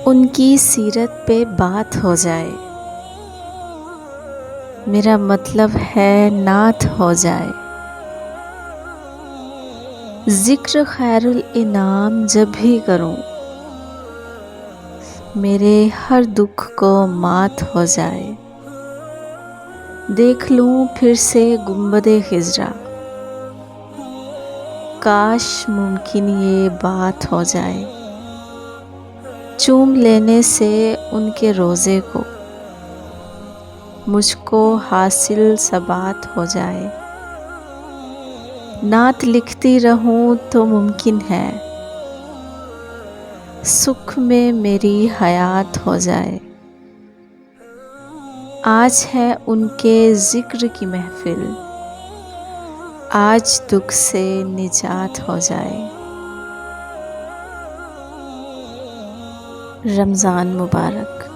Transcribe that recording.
उनकी सीरत पे बात हो जाए, मेरा मतलब है नात हो जाए। ज़िक्र खैरुल इनाम जब भी करूं, मेरे हर दुख को मात हो जाए। देख लूं फिर से गुंबदे खिज़रा, काश मुमकिन ये बात हो जाए। चूम लेने से उनके रोज़े को मुझको हासिल सबात हो जाए। नात लिखती रहूं तो मुमकिन है सुख में मेरी हयात हो जाए। आज है उनके ज़िक्र की महफ़िल, आज दुख से निजात हो जाए। रमज़ान मुबारक।